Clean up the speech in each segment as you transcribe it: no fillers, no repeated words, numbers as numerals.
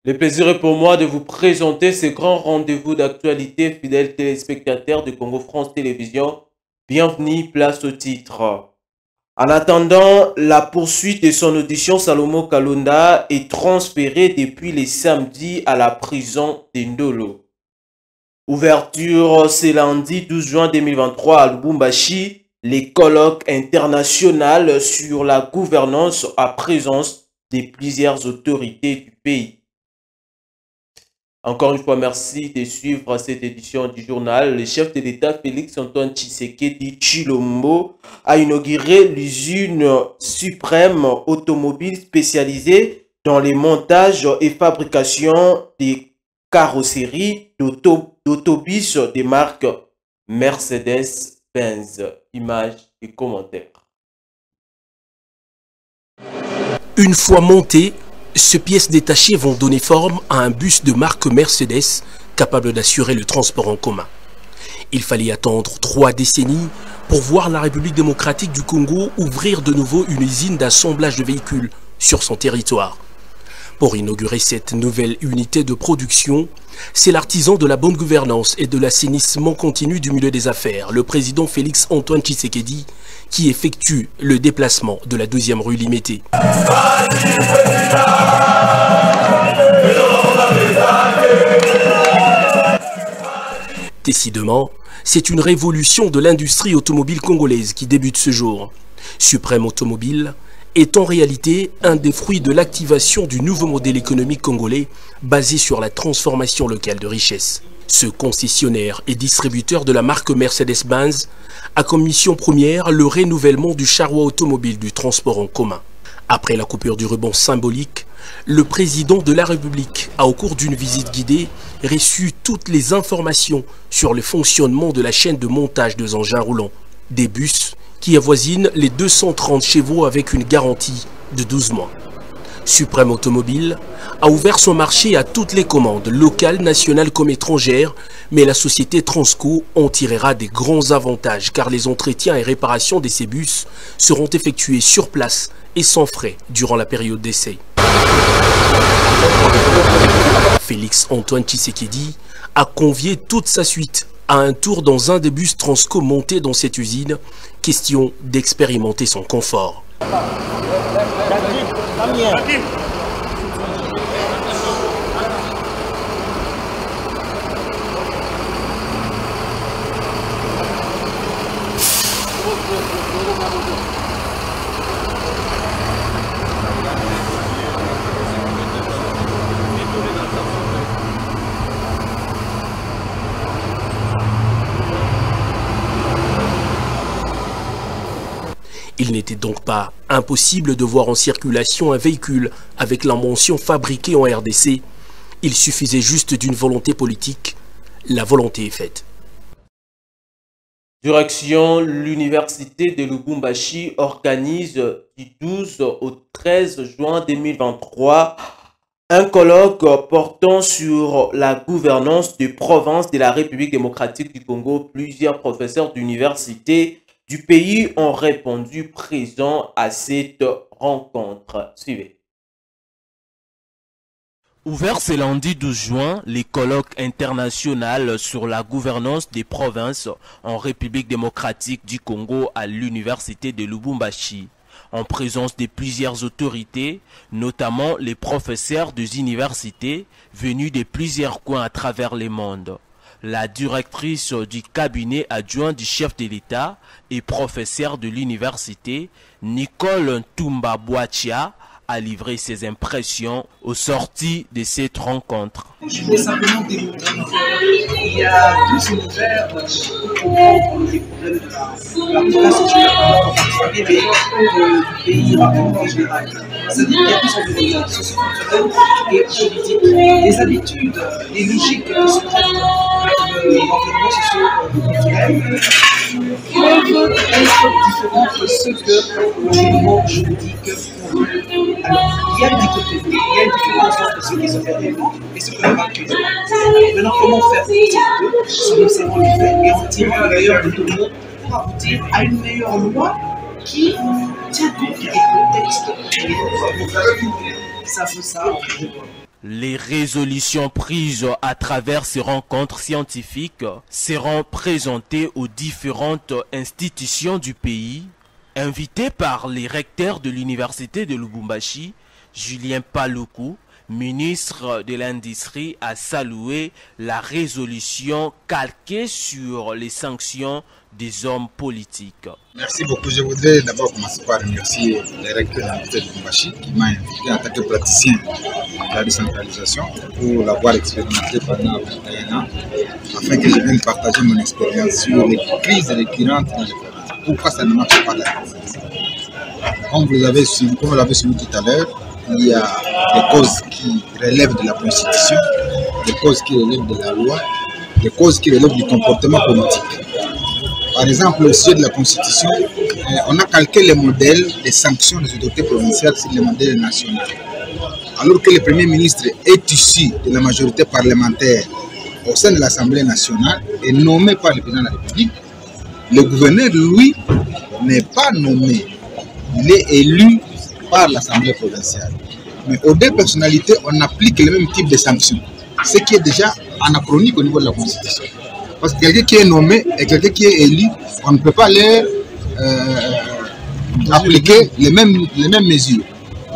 Le plaisir est pour moi de vous présenter ce grand rendez-vous d'actualité, fidèles téléspectateurs de Congo France Télévisions. Bienvenue, place au titre. En attendant la poursuite de son audition, Salomon Kalonda est transféré depuis les samedis à la prison de Ndolo. Ouverture ce lundi 12 juin 2023 à Lubumbashi, les colloques internationaux sur la gouvernance à présence de plusieurs autorités du pays. Encore une fois, merci de suivre cette édition du journal. Le chef de l'État, Félix-Antoine Tshisekedi Tshilombo, a inauguré l'usine suprême automobile spécialisée dans les montages et fabrications des carrosseries d'autobus des marques Mercedes-Benz. Images et commentaires. Une fois monté, ces pièces détachées vont donner forme à un bus de marque Mercedes capable d'assurer le transport en commun. Il fallait attendre 3 décennies pour voir la République démocratique du Congo ouvrir de nouveau une usine d'assemblage de véhicules sur son territoire. Pour inaugurer cette nouvelle unité de production, c'est l'artisan de la bonne gouvernance et de l'assainissement continu du milieu des affaires, le président Félix-Antoine Tshisekedi, qui effectue le déplacement de la 2e rue Limété. Décidément, c'est une révolution de l'industrie automobile congolaise qui débute ce jour. Suprême Automobile est en réalité un des fruits de l'activation du nouveau modèle économique congolais basé sur la transformation locale de richesse. Ce concessionnaire et distributeur de la marque Mercedes-Benz a comme mission première le renouvellement du charroi automobile du transport en commun. Après la coupure du ruban symbolique, le président de la République a, au cours d'une visite guidée, reçu toutes les informations sur le fonctionnement de la chaîne de montage des engins roulants, des bus qui avoisinent les 230 chevaux avec une garantie de 12 mois. Suprême Automobile a ouvert son marché à toutes les commandes, locales, nationales comme étrangères, mais la société Transco en tirera des grands avantages car les entretiens et réparations de ces bus seront effectués sur place et sans frais durant la période d'essai. Félix-Antoine Tshisekedi a convié toute sa suite à un tour dans un des bus Transco montés dans cette usine, question d'expérimenter son confort. Il n'était donc pas impossible de voir en circulation un véhicule avec la mention fabriquée en RDC. Il suffisait juste d'une volonté politique. La volonté est faite. Direction, l'université de Lubumbashi organise du 12 au 13 juin 2023 un colloque portant sur la gouvernance des provinces de la République démocratique du Congo. Plusieurs professeurs d'université du pays ont répondu présents à cette rencontre. Suivez. Ouvert ce lundi 12 juin, les colloques internationaux sur la gouvernance des provinces en République démocratique du Congo à l'université de Lubumbashi, en présence de plusieurs autorités, notamment les professeurs des universités venus de plusieurs coins à travers le monde. La directrice du cabinet adjoint du chef de l'État et professeure de l'université, Nicole Ntumba Boachia, a livré ses impressions au sorti de cette rencontre. Je voulais simplement démontrer qu'il y a 12 univers pour comprendre les problèmes de la société en particulier, mais du pays en général. C'est-à-dire qu'il y a plusieurs univers socio-culturels et politiques. Les habitudes, les logiques qui se traitent avec l'environnement socio-culturel peuvent être différentes de ce que l'environnement juridique conduit. Alors, il y a une dichotomie, il y a une différence entre ce qui se fait réellement et ce que l'on va accuser. Maintenant, comment faire pour ces deux sans nécessairement les faire et en tirant le meilleur de tout le monde pour aboutir à une meilleure loi qui tient compte des contextes. Ça fait ça. Les résolutions prises à travers ces rencontres scientifiques seront présentées aux différentes institutions du pays. Invité par les recteurs de l'université de Lubumbashi, Julien Paluku, ministre de l'Industrie, a salué la résolution calquée sur les sanctions des hommes politiques. Merci beaucoup. Je voudrais d'abord commencer par remercier les recteurs de l'Université de Lubumbashi qui m'a invité en tant que praticien de la décentralisation pour l'avoir expérimenté pendant 21 ans afin que je vienne partager mon expérience sur les crises récurrentes dans les provinces. Pourquoi ça ne marche pas là? Comme vous l'avez suivi tout à l'heure, il y a des causes qui relèvent de la Constitution, des causes qui relèvent de la loi, des causes qui relèvent du comportement politique. Par exemple, au sujet de la Constitution, on a calqué le modèle des sanctions des autorités provinciales sur le modèle national. Alors que le Premier ministre est issu de la majorité parlementaire au sein de l'Assemblée nationale et nommé par le président de la République, le gouverneur, lui, n'est pas nommé. Il est élu par l'Assemblée provinciale. Mais aux deux personnalités, on applique le même type de sanctions, ce qui est déjà anachronique au niveau de la Constitution. Parce que quelqu'un qui est nommé et quelqu'un qui est élu, on ne peut pas leur appliquer les mêmes mesures.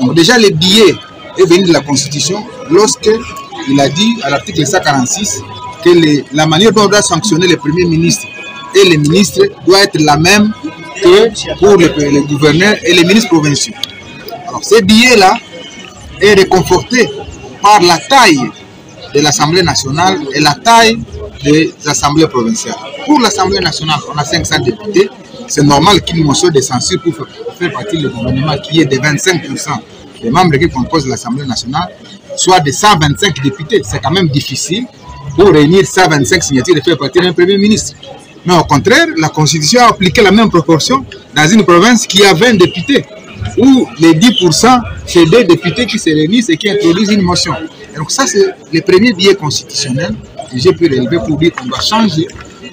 Donc déjà, le biais est venu de la Constitution lorsqu'il a dit à l'article 146 que la manière dont on doit sanctionner le Premier ministre et les ministres doit être la même que pour les gouverneurs et les ministres provinciaux. Alors ce biais-là est réconforté par la taille de l'Assemblée nationale et la taille des assemblées provinciales. Pour l'Assemblée nationale, on a 500 députés. C'est normal qu'une motion de censure pour faire partie du gouvernement qui est de 25% des membres qui composent l'Assemblée nationale soit de 125 députés. C'est quand même difficile pour réunir 125 signatures et faire partie d'un Premier ministre. Mais au contraire, la Constitution a appliqué la même proportion dans une province qui a 20 députés, où les 10% c'est des députés qui se réunissent et qui introduisent une motion. Et donc ça, c'est le premier biais constitutionnel que j'ai pu relever pour dire qu'on doit changer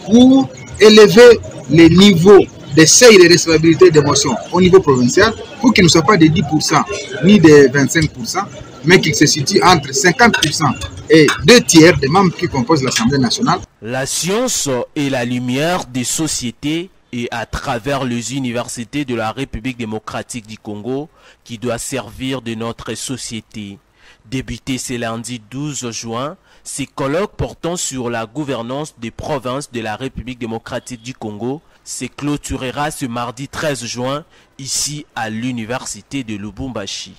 pour élever les niveaux de seuil de recevabilité des motions au niveau provincial pour qu'il ne soit pas de 10% ni de 25%, mais qu'il se situe entre 50% et 2/3 des membres qui composent l'Assemblée nationale. La science est la lumière des sociétés et à travers les universités de la République démocratique du Congo qui doit servir de notre société. Débuté ce lundi 12 juin, ces colloques portant sur la gouvernance des provinces de la République démocratique du Congo se clôturera ce mardi 13 juin ici à l'université de Lubumbashi.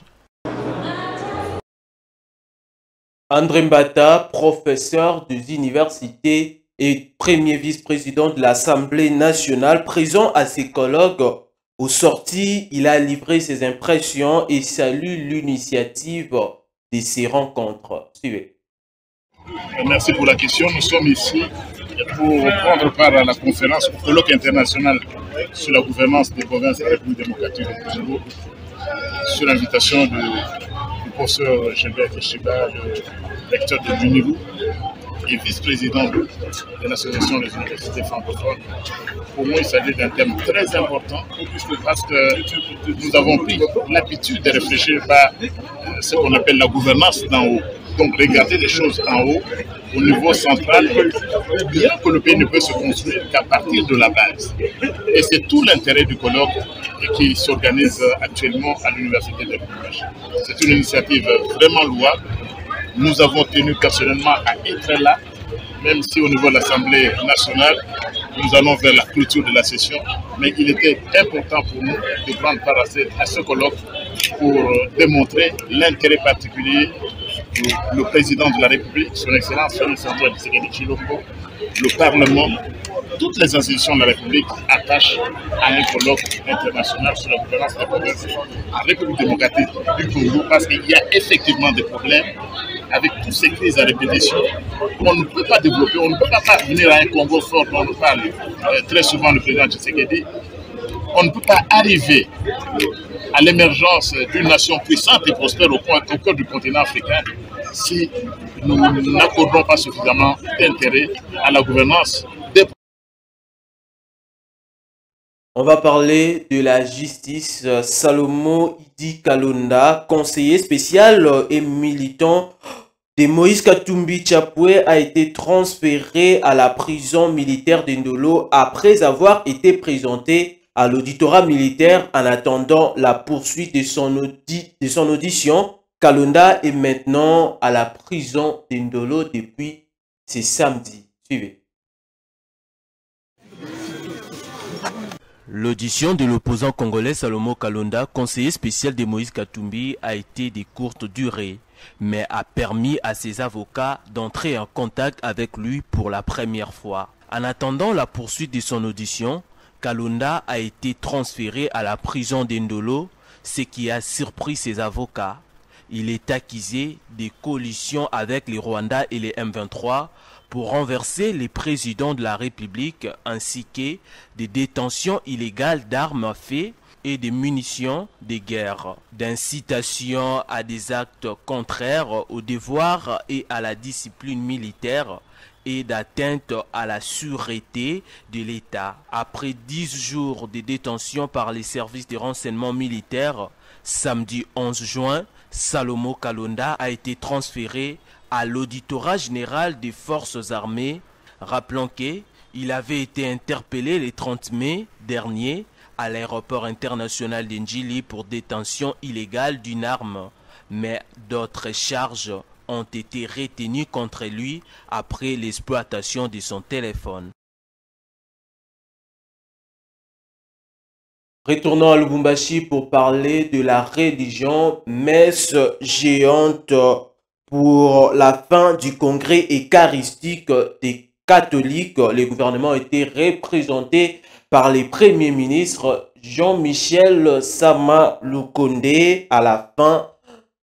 André Mbata, professeur des universités et premier vice-président de l'Assemblée nationale, présent à ces colloques. Au sorti, il a livré ses impressions et salue l'initiative de ces rencontres. Suivez. Merci pour la question. Nous sommes ici pour prendre part à la conférence au colloque international sur la gouvernance des provinces de la République démocratique du Congo, sur l'invitation du professeur Gilbert Keshiba, le recteur de l'UNIVU et vice-président de l'association des universités francophones. Pour moi, il s'agit d'un thème très important parce que nous avons pris l'habitude de réfléchir par ce qu'on appelle la gouvernance d'en haut. Donc regarder les choses en haut, au niveau central, bien que le pays ne peut se construire qu'à partir de la base. Et c'est tout l'intérêt du colloque qui s'organise actuellement à l'université de Lubumbashi. C'est une initiative vraiment louable. Nous avons tenu personnellement à être là, même si au niveau de l'Assemblée nationale, nous allons vers la clôture de la session. Mais il était important pour nous de prendre part à ce colloque pour démontrer l'intérêt particulier le président de la République, son Excellence, Antoine Tshisekedi Tshilombo, le Parlement, toutes les institutions de la République attachent à un colloque international sur la gouvernance des provinces en République démocratique du Congo parce qu'il y a effectivement des problèmes avec toutes ces crises à répétition. On ne peut pas développer, on ne peut pas venir à un Congo fort dont on parle très souvent le président Tshisekedi. On ne peut pas arriver à l'émergence d'une nation puissante et prospère au cœur du continent africain si nous n'accordons pas suffisamment d'intérêt à la gouvernance des. On va parler de la justice. Salomo Idi Kalonda, conseiller spécial et militant de Moïse Katumbi Chapwe a été transféré à la prison militaire d'Indolo après avoir été présenté à l'auditorat militaire en attendant la poursuite de son audition. Kalonda est maintenant à la prison d'Indolo depuis ce samedi. Suivez. L'audition de l'opposant congolais Salomo Kalonda, conseiller spécial de Moïse Katumbi, a été de courte durée, mais a permis à ses avocats d'entrer en contact avec lui pour la première fois. En attendant la poursuite de son audition, Kalonda a été transféré à la prison d'Indolo, ce qui a surpris ses avocats. Il est accusé de coalition avec les Rwandais et les M23 pour renverser les présidents de la République ainsi que des détentions illégales d'armes à feu et de munitions de guerre, d'incitation à des actes contraires au devoir et à la discipline militaire et d'atteinte à la sûreté de l'État. Après 10 jours de détention par les services de renseignement militaire, samedi 11 juin, Salomo Kalonda a été transféré à l'auditorat général des forces armées, rappelant qu'il avait été interpellé le 30 mai dernier à l'aéroport international d'Ndjili pour détention illégale d'une arme, mais d'autres charges ont été retenues contre lui après l'exploitation de son téléphone. Retournons à Lubumbashi pour parler de la religion, messe géante pour la fin du congrès eucharistique des catholiques. Le gouvernement a été représenté par les premiers ministres Jean-Michel Sama Lukonde. À la fin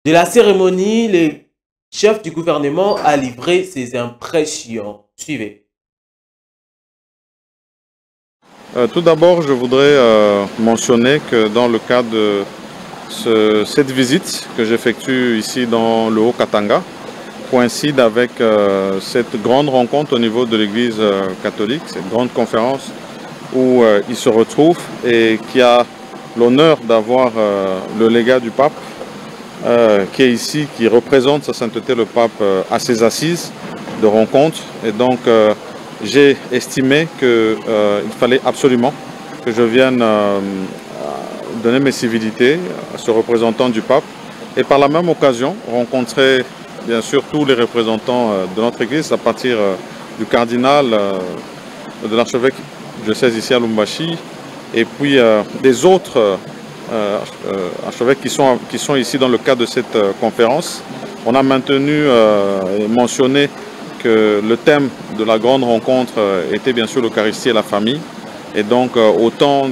de la cérémonie, le chef du gouvernement a livré ses impressions. Suivez. Tout d'abord, je voudrais mentionner que dans le cadre de cette visite que j'effectue ici dans le Haut-Katanga, coïncide avec cette grande rencontre au niveau de l'Église catholique, cette grande conférence où ils se retrouvent et qui a l'honneur d'avoir le légat du pape qui est ici, qui représente Sa Sainteté le pape à ses assises de rencontre. Et donc, j'ai estimé qu'il fallait absolument que je vienne donner mes civilités à ce représentant du pape et par la même occasion rencontrer bien sûr tous les représentants de notre église à partir du cardinal, de l'archevêque diocèse ici à Lubumbashi et puis des autres archevêques qui sont ici dans le cadre de cette conférence. On a maintenu et mentionné que le thème de la grande rencontre était bien sûr l'Eucharistie et la famille. Et donc autant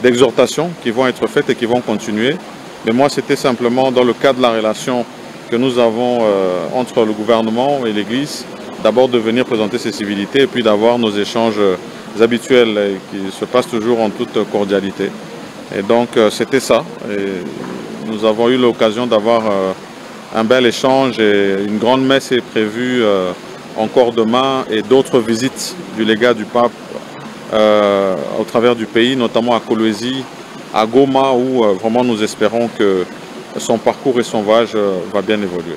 d'exhortations qui vont être faites et qui vont continuer. Mais moi c'était simplement dans le cadre de la relation que nous avons entre le gouvernement et l'Église, d'abord de venir présenter ces civilités et puis d'avoir nos échanges habituels qui se passent toujours en toute cordialité. Et donc c'était ça. Et nous avons eu l'occasion d'avoir un bel échange et une grande messe est prévue encore demain et d'autres visites du légat du pape au travers du pays, notamment à Kolwezi, à Goma où vraiment nous espérons que son parcours et son voyage va bien évoluer.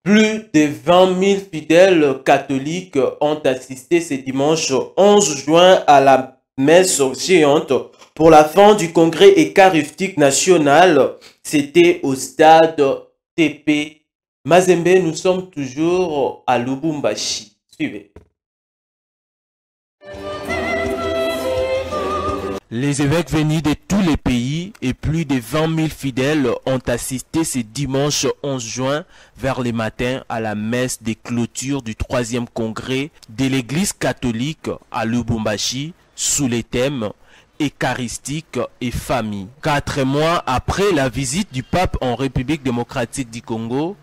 Plus de 20 000 fidèles catholiques ont assisté ce dimanche 11 juin à la messe géante pour la fin du congrès eucharistique national. C'était au stade TP Mazembe. Nous sommes toujours à Lubumbashi. Suivez. Les évêques venus de tous les pays et plus de 20 000 fidèles ont assisté ce dimanche 11 juin vers le matin à la messe de clôture du 3e congrès de l'Église catholique à Lubumbashi sous les thèmes eucharistique et famille. 4 mois après la visite du pape en République démocratique du Congo,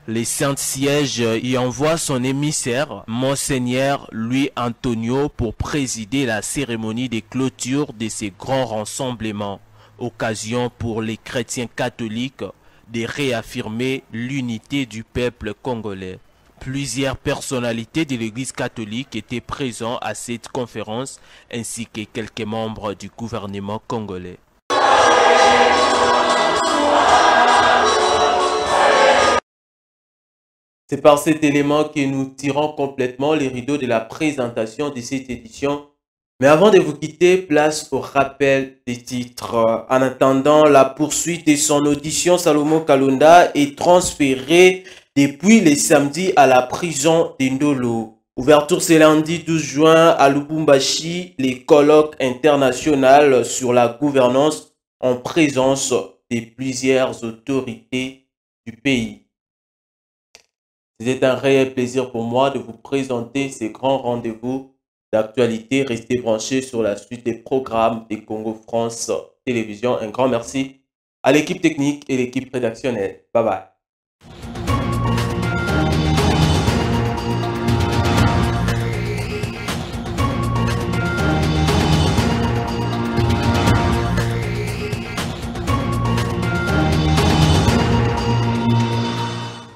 les Saints-Sièges y envoient son émissaire, Monseigneur Louis Antonio, pour présider la cérémonie de clôture de ces grands rassemblements. Occasion pour les chrétiens catholiques de réaffirmer l'unité du peuple congolais. Plusieurs personnalités de l'Église catholique étaient présentes à cette conférence, ainsi que quelques membres du gouvernement congolais. C'est par cet élément que nous tirons complètement les rideaux de la présentation de cette édition. Mais avant de vous quitter, place au rappel des titres. En attendant la poursuite de son audition, Salomon Kalonda est transféré depuis le samedi à la prison d'Indolo. Ouverture ce lundi 12 juin à Lubumbashi, les colloques internationaux sur la gouvernance en présence de plusieurs autorités du pays. C'était un réel plaisir pour moi de vous présenter ces grands rendez-vous d'actualité. Restez branchés sur la suite des programmes des Congo France Télévision. Un grand merci à l'équipe technique et l'équipe rédactionnelle. Bye bye.